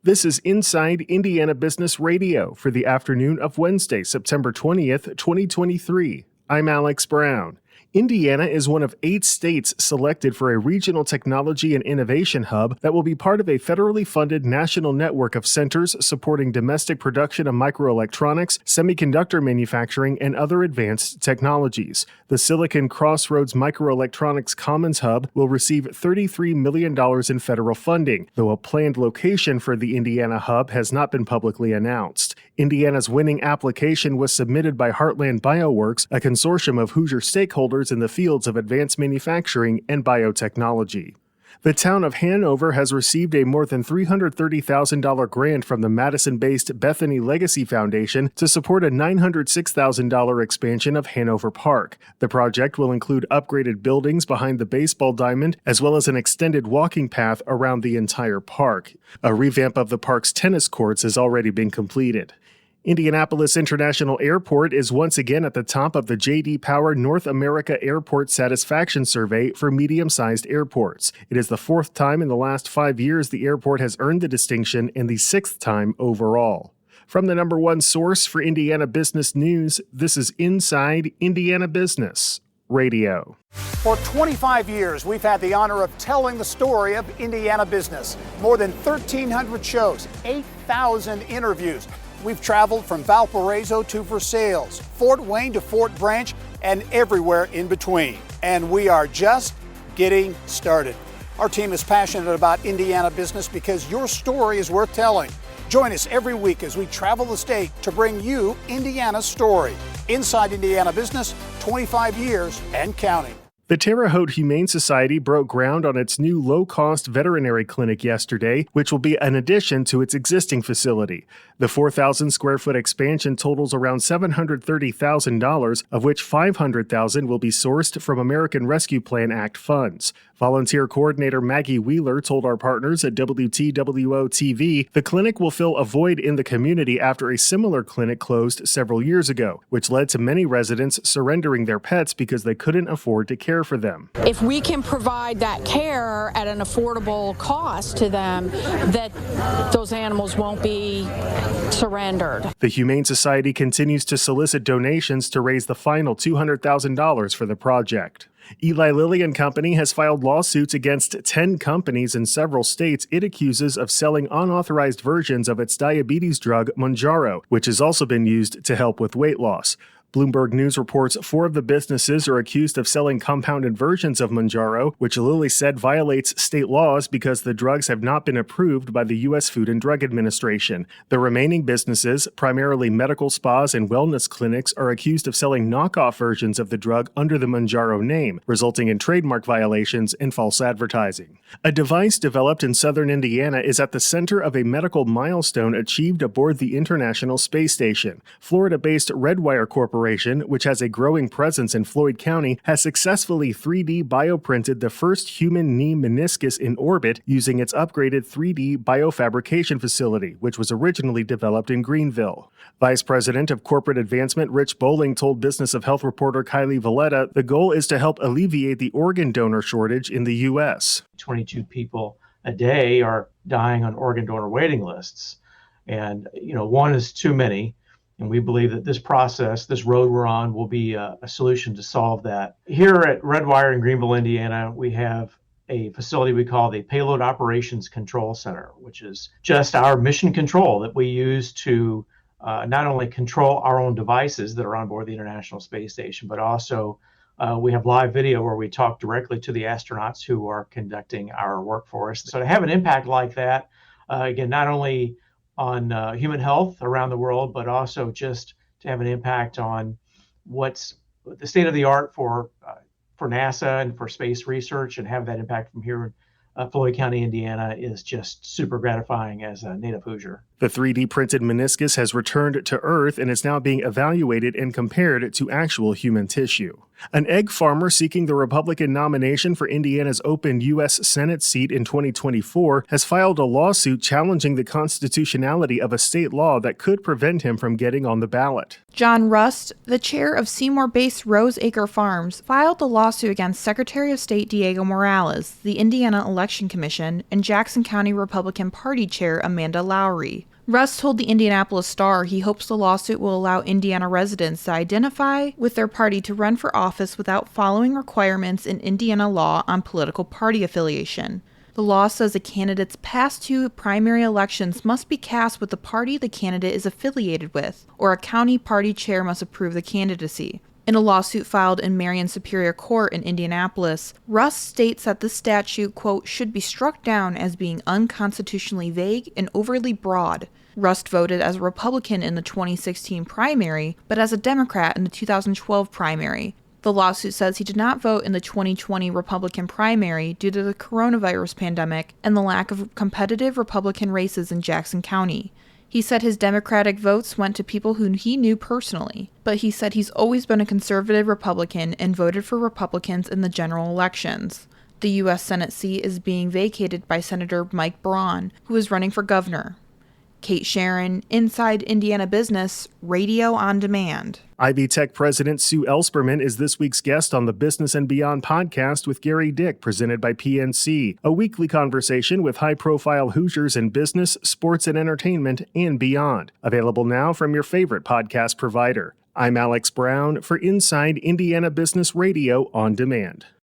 This is Inside Indiana Business Radio for the afternoon of Wednesday, September 20th, 2023. I'm Alex Brown. Indiana is one of 8 states selected for a regional technology and innovation hub that will be part of a federally funded national network of centers supporting domestic production of microelectronics, semiconductor manufacturing, and other advanced technologies. The Silicon Crossroads Microelectronics Commons Hub will receive $33 million in federal funding, though a planned location for the Indiana hub has not been publicly announced. Indiana's winning application was submitted by Heartland BioWorks, a consortium of Hoosier stakeholders in the fields of advanced manufacturing and biotechnology. The town of Hanover has received a more than $330,000 grant from the Madison-based Bethany Legacy Foundation to support a $906,000 expansion of Hanover Park. The project will include upgraded buildings behind the baseball diamond, as well as an extended walking path around the entire park. A revamp of the park's tennis courts has already been completed. Indianapolis International Airport is once again at the top of the J.D. Power North America Airport Satisfaction Survey for medium-sized airports. It is the 4th time in the last 5 years the airport has earned the distinction and the 6th time overall. From the number one source for Indiana business news, this is Inside Indiana Business Radio. For 25 years, we've had the honor of telling the story of Indiana business. More than 1,300 shows, 8,000 interviews. We've traveled from Valparaiso to Versailles, Fort Wayne to Fort Branch, and everywhere in between. And we are just getting started. Our team is passionate about Indiana business because your story is worth telling. Join us every week as we travel the state to bring you Indiana's story. Inside Indiana Business, 25 years and counting. The Terre Haute Humane Society broke ground on its new low-cost veterinary clinic yesterday, which will be an addition to its existing facility. The 4,000-square-foot expansion totals around $730,000, of which $500,000 will be sourced from American Rescue Plan Act funds. Volunteer coordinator Maggie Wheeler told our partners at WTWO-TV the clinic will fill a void in the community after a similar clinic closed several years ago, which led to many residents surrendering their pets because they couldn't afford to care for them. If we can provide that care at an affordable cost to them, that those animals won't be surrendered. The Humane Society continues to solicit donations to raise the final $200,000 for the project. Eli Lilly and Company has filed lawsuits against 10 companies in several states it accuses of selling unauthorized versions of its diabetes drug Mounjaro, which has also been used to help with weight loss. Bloomberg News reports 4 of the businesses are accused of selling compounded versions of Mounjaro, which Lilly said violates state laws because the drugs have not been approved by the U.S. Food and Drug Administration. The remaining businesses, primarily medical spas and wellness clinics, are accused of selling knockoff versions of the drug under the Mounjaro name, resulting in trademark violations and false advertising. A device developed in southern Indiana is at the center of a medical milestone achieved aboard the International Space Station. Florida-based Redwire Corporation, which has a growing presence in Floyd County, has successfully 3D bioprinted the first human knee meniscus in orbit using its upgraded 3D biofabrication facility, which was originally developed in Greenville. Vice President of Corporate Advancement Rich Bowling told Business of Health reporter Kylie Valletta the goal is to help alleviate the organ donor shortage in the U.S. 22 people a day are dying on organ donor waiting lists. And, one is too many. And we believe that this process, this road we're on, will be a solution to solve that. Here at Redwire in Greenville, Indiana, we have a facility we call the Payload Operations Control Center, which is just our mission control that we use to not only control our own devices that are on board the International Space Station, but also we have live video where we talk directly to the astronauts who are conducting our work for us. So to have an impact like that, again, not only on human health around the world, but also just to have an impact on what's the state of the art for NASA and for space research, and have that impact from here in Floyd County, Indiana, is just super gratifying as a native Hoosier. The 3D printed meniscus has returned to Earth and is now being evaluated and compared to actual human tissue. An egg farmer seeking the Republican nomination for Indiana's open U.S. Senate seat in 2024 has filed a lawsuit challenging the constitutionality of a state law that could prevent him from getting on the ballot. John Rust, the chair of Seymour-based Rose Acre Farms, filed a lawsuit against Secretary of State Diego Morales, the Indiana elected Election Commission, and Jackson County Republican Party Chair Amanda Lowry. Rust told the Indianapolis Star he hopes the lawsuit will allow Indiana residents to identify with their party to run for office without following requirements in Indiana law on political party affiliation. The law says a candidate's past 2 primary elections must be cast with the party the candidate is affiliated with, or a county party chair must approve the candidacy. In a lawsuit filed in Marion Superior Court in Indianapolis, Rust states that this statute, quote, should be struck down as being unconstitutionally vague and overly broad. Rust voted as a Republican in the 2016 primary, but as a Democrat in the 2012 primary. The lawsuit says he did not vote in the 2020 Republican primary due to the coronavirus pandemic and the lack of competitive Republican races in Jackson County. He said his Democratic votes went to people who he knew personally, but he said he's always been a conservative Republican and voted for Republicans in the general elections. The U.S. Senate seat is being vacated by Senator Mike Braun, who is running for governor. Kate Sharon, Inside Indiana Business, Radio on Demand. Ivy Tech President Sue Ellspermann is this week's guest on the Business and Beyond podcast with Gary Dick, presented by PNC, a weekly conversation with high-profile Hoosiers in business, sports, and entertainment, and beyond. Available now from your favorite podcast provider. I'm Alex Brown for Inside Indiana Business Radio on Demand.